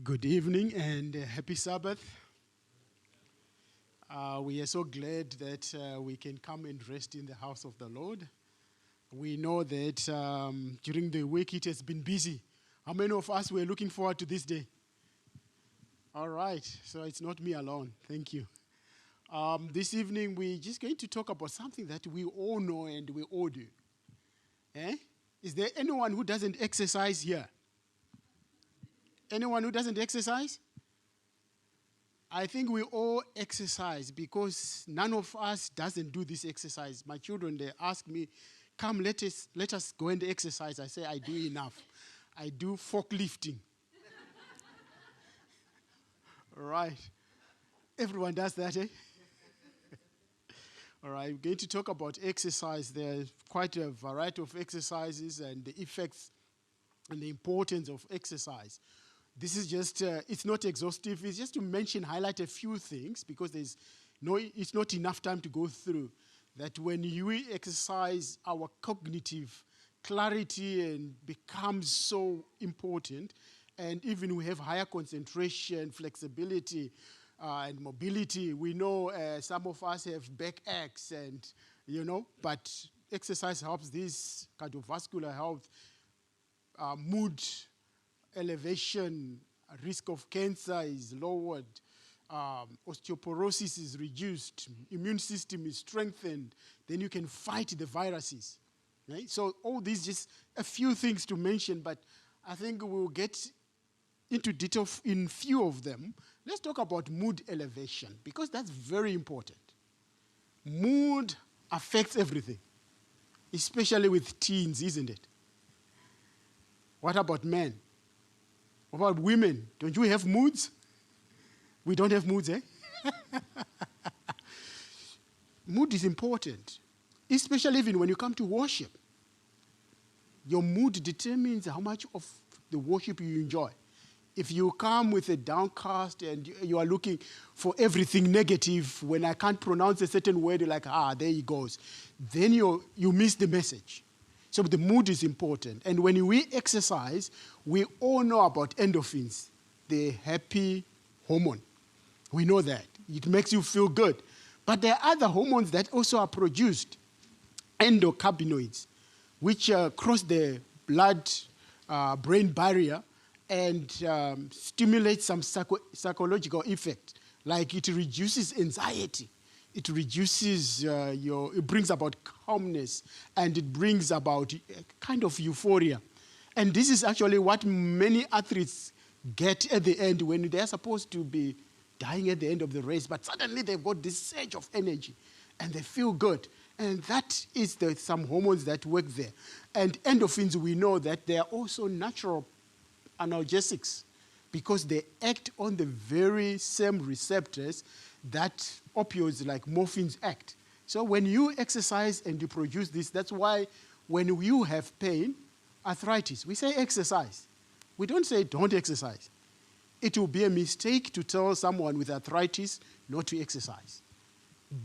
Good evening and happy Sabbath. We are so glad that we can come and rest in the house of the Lord. We know that during the week it has been busy. How many of us were looking forward to this day? All right, so it's not me alone. Thank you. This evening we're just going to talk about something that we all know and we all do. Is there anyone who doesn't exercise here? Anyone who doesn't exercise? I think we all exercise because none of us doesn't do this exercise. My children, they ask me, come, let us go and exercise. I say, I do enough. I do forklifting. All right. Everyone does that, eh? All right, we're going to talk about exercise. There's quite a variety of exercises and the effects and the importance of exercise. This is just, it's not exhaustive. It's just to highlight a few things because it's not enough time to go through. That when we exercise, our cognitive clarity and becomes so important. And even we have higher concentration, flexibility, and mobility. We know some of us have back aches and, but exercise helps this cardiovascular health, mood elevation, risk of cancer is lowered, osteoporosis is reduced, immune system is strengthened, then you can fight the viruses. Right? So all these just a few things to mention, but I think we'll get into detail in few of them. Let's talk about mood elevation, because that's very important. Mood affects everything, especially with teens, isn't it? What about men? What about women? Don't you have moods? We don't have moods, eh? Mood is important, especially even when you come to worship. Your mood determines how much of the worship you enjoy. If you come with a downcast and you are looking for everything negative, when I can't pronounce a certain word, you're like, there he goes. Then you miss the message. So the mood is important. And when we exercise, we all know about endorphins, the happy hormone. We know that. It makes you feel good. But there are other hormones that also are produced, endocannabinoids, which cross the blood-brain barrier and stimulate some psychological effect, like it reduces anxiety. It reduces it brings about calmness, and it brings about a kind of euphoria. And this is actually what many athletes get at the end when they're supposed to be dying at the end of the race, but suddenly they've got this surge of energy, and they feel good. And that is some hormones that work there. And endorphins, we know that they are also natural analgesics because they act on the very same receptors that opioids like morphines act. So when you exercise and you produce this, that's why when you have pain, arthritis, we say exercise. We don't say don't exercise. It will be a mistake to tell someone with arthritis not to exercise.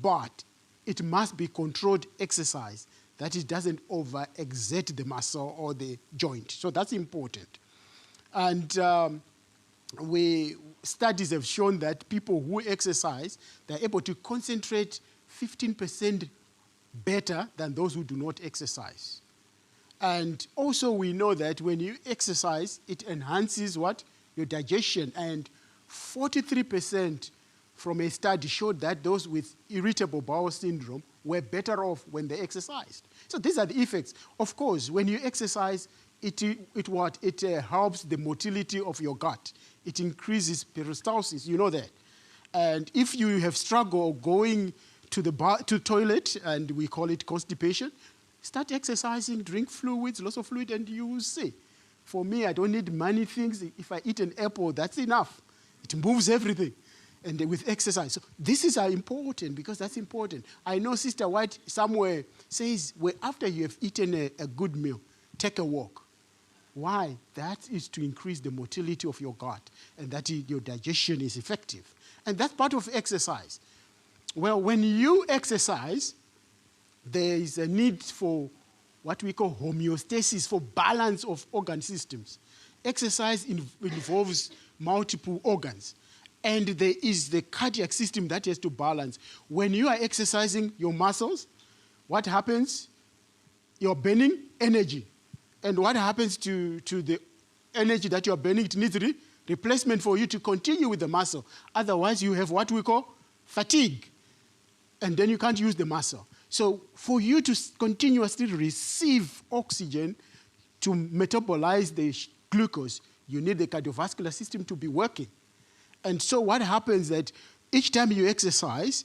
But it must be controlled exercise, that it doesn't overexert the muscle or the joint. So that's important. And studies have shown that people who exercise, they're able to concentrate 15% better than those who do not exercise. And also we know that when you exercise, it enhances what? Your digestion. And 43% from a study showed that those with irritable bowel syndrome were better off when they exercised. So these are the effects. Of course, when you exercise, it helps the motility of your gut. It increases peristalsis, you know that. And if you have struggle going to the toilet, and we call it constipation, start exercising, drink fluids, lots of fluid, and you will see. For me, I don't need many things. If I eat an apple, that's enough. It moves everything. And with exercise. So this is important because that's important. I know Sister White somewhere says, well, after you have eaten a good meal, take a walk. Why? That is to increase the motility of your gut and that your digestion is effective. And that's part of exercise. Well, when you exercise, there is a need for what we call homeostasis, for balance of organ systems. Exercise involves multiple organs. And there is the cardiac system that has to balance. When you are exercising your muscles, what happens? You're burning energy. And what happens to the energy that you're burning? It needs replacement for you to continue with the muscle. Otherwise, you have what we call fatigue. And then you can't use the muscle. So for you to continuously receive oxygen to metabolize the glucose, you need the cardiovascular system to be working. And so what happens that each time you exercise,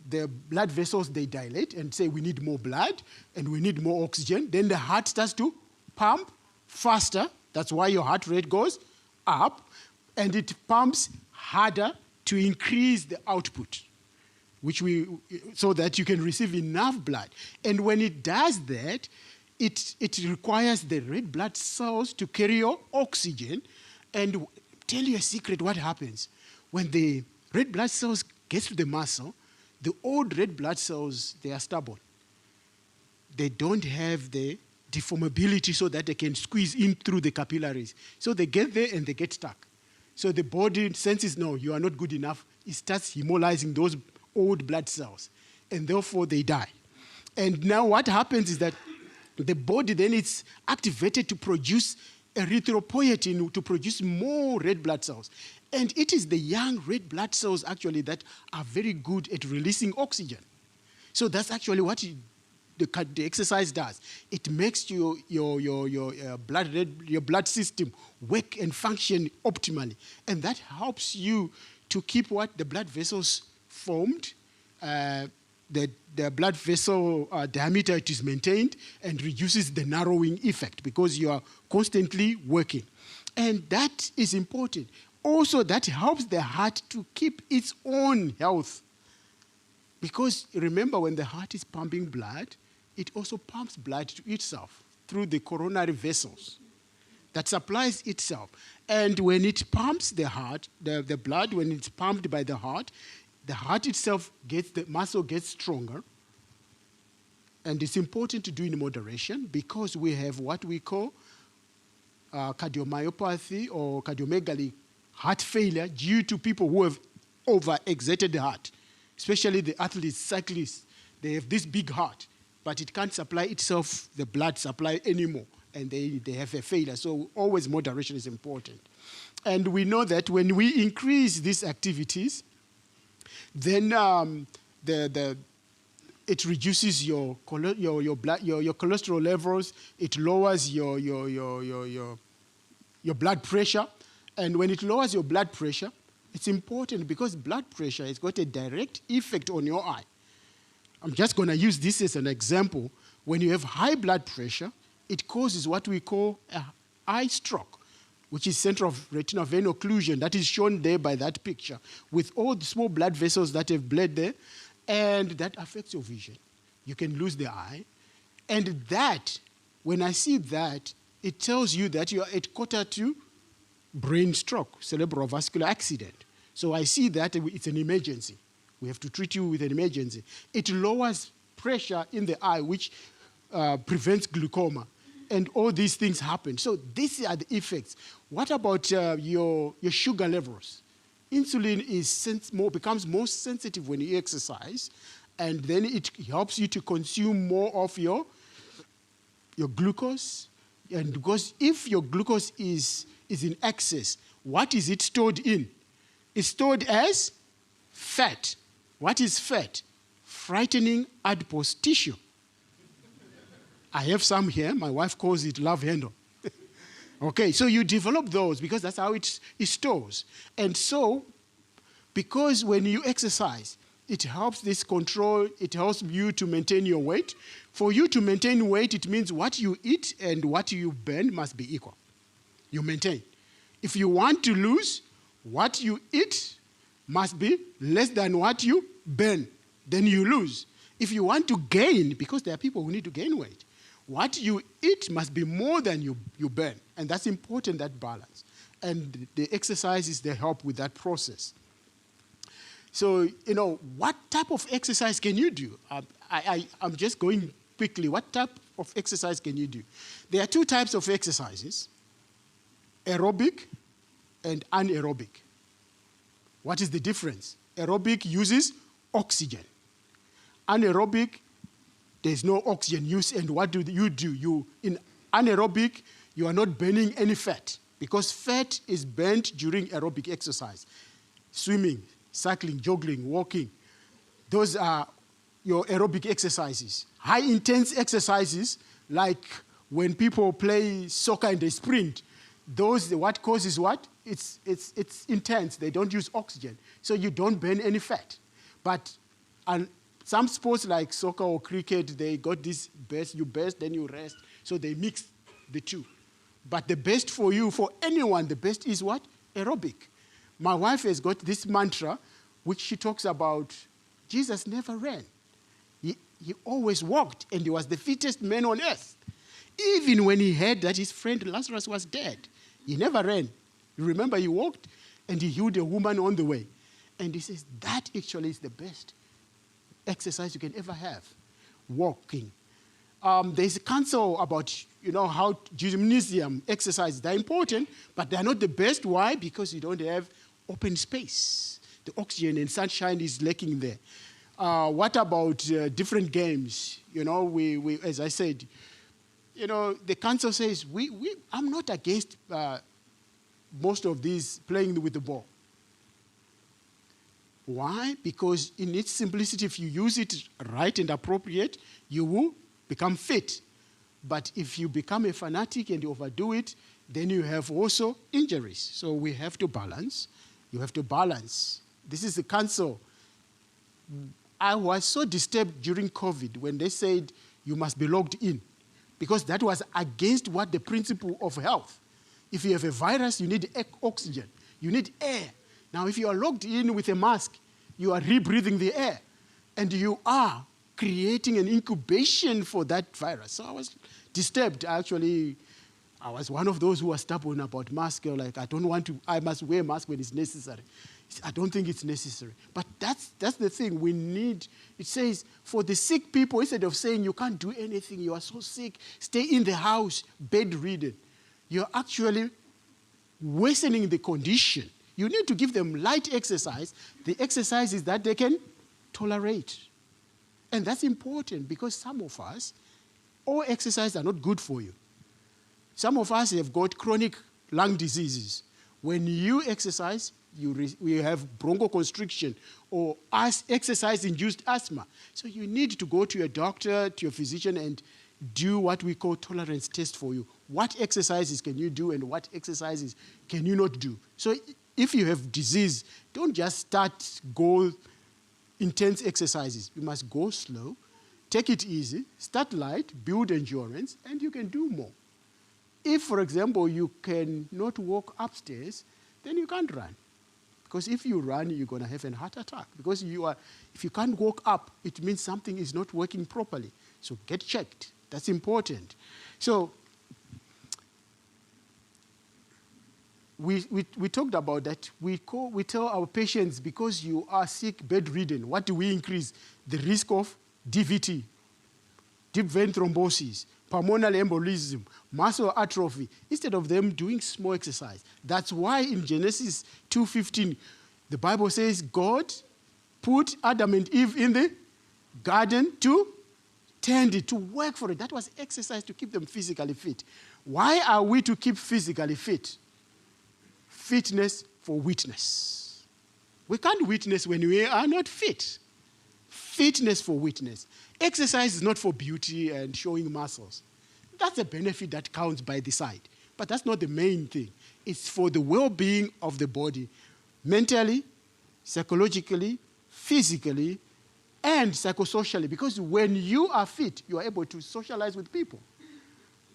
the blood vessels, they dilate and say we need more blood and we need more oxygen. Then the heart starts to pump faster. That's why your heart rate goes up. And it pumps harder to increase the output, so that you can receive enough blood. And when it does that, it requires the red blood cells to carry your oxygen. And tell you a secret, what happens? When the red blood cells get to the muscle, the old red blood cells, they are stubborn. They don't have the deformability so that they can squeeze in through the capillaries. So they get there and they get stuck. So the body senses, no, you are not good enough. It starts hemolyzing those old blood cells. And therefore they die. And now what happens is that the body then it's activated to produce erythropoietin, to produce more red blood cells. And it is the young red blood cells actually that are very good at releasing oxygen. So that's actually what the exercise does. It makes your blood system work and function optimally. And that helps you to keep what? The blood vessels formed, the blood vessel diameter it is maintained and reduces the narrowing effect because you are constantly working. And that is important. Also, that helps the heart to keep its own health. Because remember, when the heart is pumping blood, it also pumps blood to itself through the coronary vessels that supplies itself. And when it pumps the heart, the blood, when it's pumped by the heart itself the muscle gets stronger. And it's important to do in moderation because we have what we call cardiomyopathy or cardiomegaly, heart failure, due to people who have overexerted the heart, especially the athletes, cyclists. They have this big heart, but it can't supply itself the blood supply anymore, and they have a failure. So always moderation is important. And we know that when we increase these activities, then it reduces your cholesterol levels. It lowers your blood pressure. And when it lowers your blood pressure, it's important because blood pressure has got a direct effect on your eye. I'm just going to use this as an example. When you have high blood pressure, it causes what we call an eye stroke, which is center of retinal vein occlusion, that is shown there by that picture, with all the small blood vessels that have bled there, and that affects your vision. You can lose the eye. And that, when I see that, it tells you that you are at quarter to brain stroke, cerebral vascular accident. So I see that it's an emergency. We have to treat you with an emergency. It lowers pressure in the eye, which prevents glaucoma. And all these things happen. So these are the effects. What about your sugar levels? Insulin becomes more sensitive when you exercise, and then it helps you to consume more of your glucose. And because if your glucose is in excess, what is it stored in? It's stored as fat. What is fat? Frightening adipose tissue. I have some here. My wife calls it love handle. Okay, so you develop those because that's how it stores. And so, because when you exercise, it helps this control, it helps you to maintain your weight. For you to maintain weight, it means what you eat and what you burn must be equal. You maintain. If you want to lose, what you eat must be less than what you burn. Then you lose. If you want to gain, because there are people who need to gain weight, what you eat must be more than you burn. And that's important, that balance. And the exercises, they help with that process. So, what type of exercise can you do? I'm just going quickly. What type of exercise can you do? There are two types of exercises, aerobic and anaerobic. What is the difference? Aerobic uses oxygen. Anaerobic, there's no oxygen use, and what do? In anaerobic, you are not burning any fat, because fat is burnt during aerobic exercise. Swimming, cycling, jogging, walking. Those are your aerobic exercises. High intense exercises, like when people play soccer and they sprint, those, what causes what? It's intense. They don't use oxygen, so you don't burn any fat. But some sports like soccer or cricket, they got this burst, you burst, then you rest, so they mix the two. But the best for you, for anyone, the best is what? Aerobic. My wife has got this mantra, which she talks about. Jesus never ran. He always walked, and he was the fittest man on earth. Even when he heard that his friend Lazarus was dead, he never ran. You remember, he walked, and he healed a woman on the way. And he says, that actually is the best exercise you can ever have, walking. There's a counsel about, how gymnasium exercises. They're important, but they're not the best. Why? Because you don't have open space. The oxygen and sunshine is lacking there. What about different games? We as I said, the council says, I'm not against most of these playing with the ball. Why? Because in its simplicity, if you use it right and appropriate, you will become fit. But if you become a fanatic and you overdo it, then you have also injuries. So we have to balance. You have to balance. This is the counsel. I was so disturbed during COVID when they said you must be logged in, because that was against what the principle of health. If you have a virus, you need oxygen. You need air. Now, if you are logged in with a mask, you are rebreathing the air, and you are creating an incubation for that virus. So I was disturbed. Actually, I was one of those who was stubborn about masks. Like, I must wear a mask when it's necessary. I don't think it's necessary. But that's the thing. We need, it says, for the sick people, instead of saying you can't do anything, you are so sick, stay in the house, bedridden, you're actually worsening the condition. You need to give them light exercise, the exercises that they can tolerate. And that's important, because some of us, all exercises are not good for you. Some of us have got chronic lung diseases. When you exercise, we have bronchoconstriction or exercise-induced asthma. So you need to go to your doctor, to your physician, and do what we call tolerance test for you. What exercises can you do and what exercises can you not do? So if you have disease, don't just go intense exercises. You must go slow, take it easy, start light, build endurance, and you can do more. If, for example, you cannot walk upstairs, then you can't run. Because if you run, you're going to have a heart attack. Because if you can't walk up, it means something is not working properly. So get checked. That's important. So we talked about that. We tell our patients, because you are sick, bedridden, what do we increase? The risk of DVT, deep vein thrombosis, pulmonary embolism, muscle atrophy, instead of them doing small exercise. That's why in Genesis 2:15, the Bible says God put Adam and Eve in the garden to tend it, to work for it. That was exercise to keep them physically fit. Why are we to keep physically fit? Fitness for witness. We can't witness when we are not fit. Fitness for witness. Exercise is not for beauty and showing muscles. That's a benefit that counts by the side. But that's not the main thing. It's for the well-being of the body, mentally, psychologically, physically, and psychosocially. Because when you are fit, you are able to socialize with people.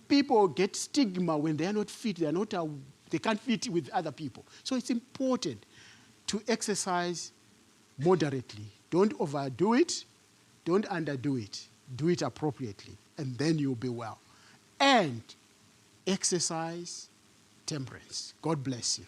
People get stigma when they are not fit. They can't fit with other people. So it's important to exercise moderately. Don't overdo it. Don't underdo it. Do it appropriately, and then you'll be well. And exercise temperance. God bless you.